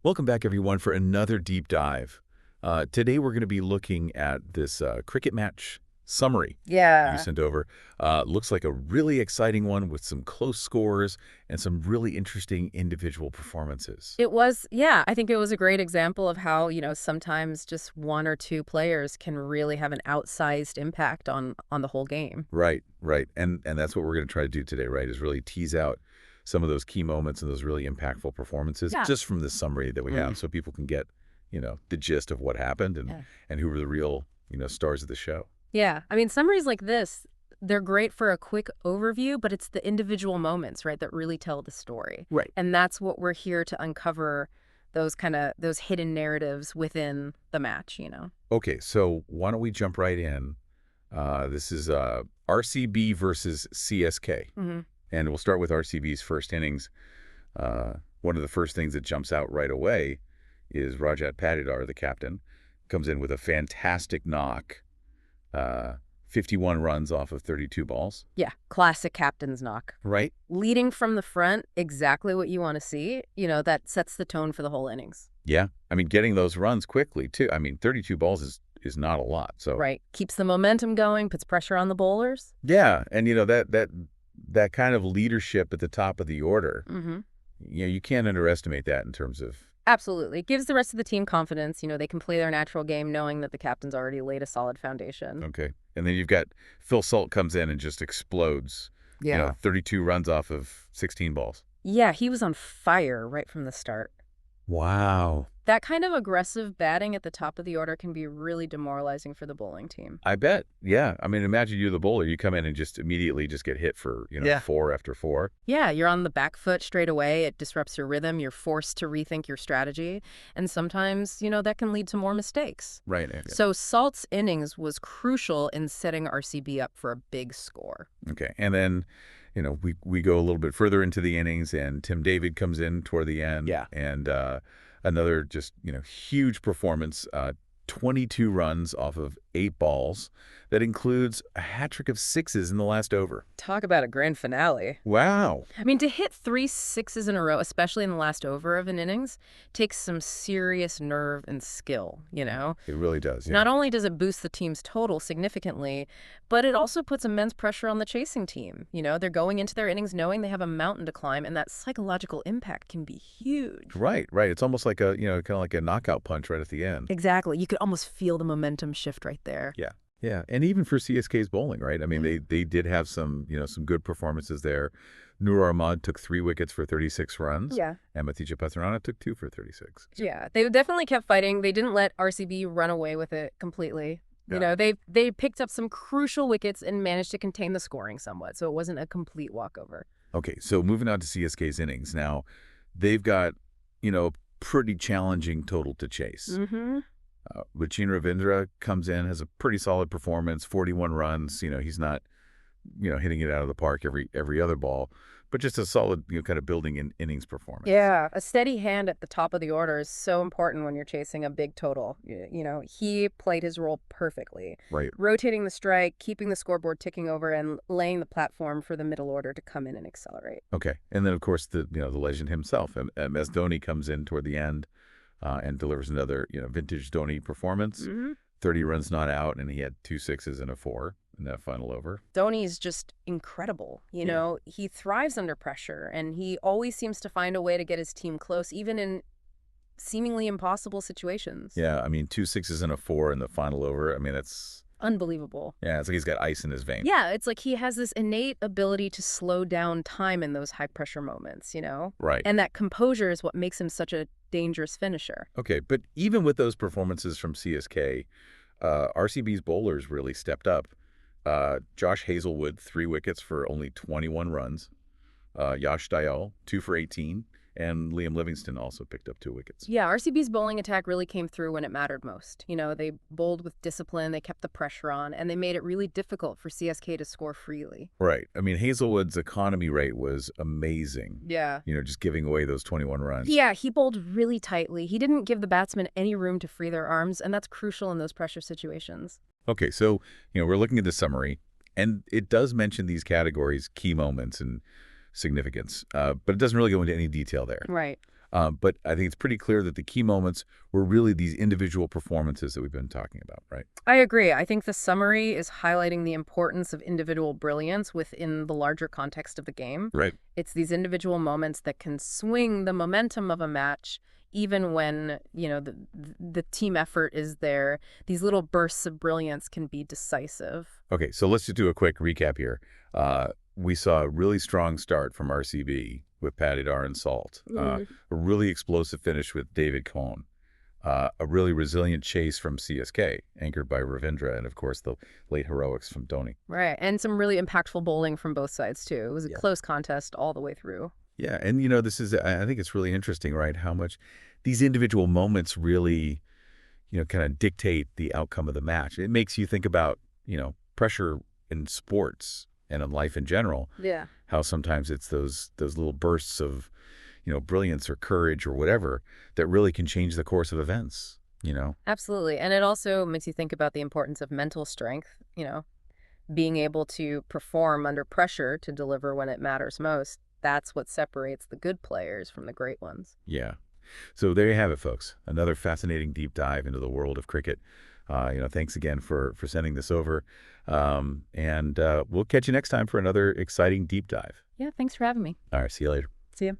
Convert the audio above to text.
Welcome back, everyone, for another deep dive. Today, we're going to be looking at this cricket match summary you Yeah. sent over. Looks like a really exciting one with some close scores and some really interesting individual performances. It was, yeah, I think it was a great example of how, sometimes just one or two players can really have an outsized impact on the whole game. Right, right. And that's what we're going to try to do today, right, is really tease out some of those key moments and those really impactful performances Yeah. just from the summary that we have so people can get, the gist of what happened Yeah. and who were the real, stars of the show. Yeah. I mean, summaries like this, they're great for a quick overview, but it's the individual moments, right, that really tell the story. Right. And that's what we're here to uncover, those hidden narratives within the match. Okay, so why don't we jump right in? This is RCB versus CSK. Mm-hmm. And we'll start with RCB's first innings. One of the first things that jumps out right away is Rajat Patidar, the captain, comes in with a fantastic knock. 51 runs off of 32 balls. Yeah. Classic captain's knock. Right? Leading from the front, exactly what you want to see. That sets the tone for the whole innings. Yeah. I mean, getting those runs quickly, too. I mean, 32 balls is not a lot. So Right. Keeps the momentum going, puts pressure on the bowlers. yeah, and that kind of leadership at the top of the order, Mm-hmm. you can't underestimate that in terms of Absolutely. Gives the rest of the team confidence. They can play their natural game knowing that the captain's already laid a solid foundation. okay. And then you've got Phil Salt comes in and just explodes. 32 runs off of 16 balls. Yeah, he was on fire right from the start. Wow. That kind of aggressive batting at the top of the order can be really demoralizing for the bowling team. I bet. Yeah. I mean, imagine you're the bowler. You come in and just immediately just get hit for, Yeah. 4 after 4. Yeah, you're on the back foot straight away. It disrupts your rhythm. You're forced to rethink your strategy. And sometimes, that can lead to more mistakes. Right. Okay. So Salt's innings was crucial in setting RCB up for a big score. Okay. And then, we go a little bit further into the innings and Tim David comes in toward the end. Yeah. And another just, huge performance, 22 runs off of 8 balls. That includes a hat trick of 6s in the last over. Talk about a grand finale. Wow. I mean, to hit 3 6s in a row, especially in the last over of an innings, takes some serious nerve and skill, It really does. Yeah. Not only does it boost the team's total significantly, but it also puts immense pressure on the chasing team. They're going into their innings knowing they have a mountain to climb, and that psychological impact can be huge. Right, right. It's almost like a, kind of like a knockout punch right at the end. Exactly. You could almost feel the momentum shift right there. Yeah. Yeah. And even for CSK's bowling, right? I mean, they did have some, some good performances there. Noor Ahmad took 3 wickets for 36 runs. Yeah. And Matheesha Pathirana took 2 for 36. Yeah. They definitely kept fighting. They didn't let RCB run away with it completely. Yeah. They picked up some crucial wickets and managed to contain the scoring somewhat, so it wasn't a complete walkover. Okay, so moving on to CSK's innings. Now, they've got, pretty challenging total to chase. Mm-hmm. Rachin Ravindra comes in, has a pretty solid performance, 41 runs. He's not, hitting it out of the park every other ball, but just a solid, kind of building in innings performance. Yeah, a steady hand at the top of the order is so important when you're chasing a big total. He played his role perfectly. Right. Rotating the strike, keeping the scoreboard ticking over, and laying the platform for the middle order to come in and accelerate. Okay. And then, of course, the legend himself, MS Dhoni, comes in toward the end and delivers another, vintage Dhoni performance. Mm-hmm. 30 runs not out, and he had 2 6s and a 4 in that final over. Dhoni is just incredible. He thrives under pressure, and he always seems to find a way to get his team close, even in seemingly impossible situations. Yeah, I mean, 2 6s and a 4 in the final over. I mean, that's Unbelievable. yeah, it's like he's got ice in his veins. Yeah, it's like he has this innate ability to slow down time in those high-pressure moments, Right. And that composure is what makes him such a dangerous finisher. Okay, but even with those performances from CSK, RCB's bowlers really stepped up. Josh Hazlewood, 3 wickets for only 21 runs. Yash Dayal, 2 for 18. And Liam Livingstone also picked up 2 wickets. Yeah, RCB's bowling attack really came through when it mattered most. They bowled with discipline, they kept the pressure on, and they made it really difficult for CSK to score freely. Right. I mean, Hazlewood's economy rate was amazing. Yeah. Just giving away those 21 runs. Yeah, he bowled really tightly. He didn't give the batsmen any room to free their arms, and that's crucial in those pressure situations. Okay, so, we're looking at the summary, and it does mention these categories, key moments and significance, but it doesn't really go into any detail there. Right. But I think it's pretty clear that the key moments were really these individual performances that we've been talking about, right? I agree. I think the summary is highlighting the importance of individual brilliance within the larger context of the game. Right. It's these individual moments that can swing the momentum of a match, even when, the team effort is there. These little bursts of brilliance can be decisive. Okay, so let's just do a quick recap here. We saw a really strong start from RCB with Patidar and Salt. A really explosive finish with David Cohn. A really resilient chase from CSK, anchored by Ravindra, and of course the late heroics from Dhoni. Right, and some really impactful bowling from both sides, too. It was a close contest all the way through. Yeah, and I think it's really interesting, right, how much these individual moments really, kind of dictate the outcome of the match. It makes you think about, pressure in sports and in life in general. Yeah. How sometimes it's those little bursts of, brilliance or courage or whatever that really can change the course of events. Absolutely. And it also makes you think about the importance of mental strength, being able to perform under pressure to deliver when it matters most. That's what separates the good players from the great ones. Yeah. So there you have it, folks. Another fascinating deep dive into the world of cricket. Thanks again for sending this over. And we'll catch you next time for another exciting deep dive. Yeah, thanks for having me. All right, see you later. See you.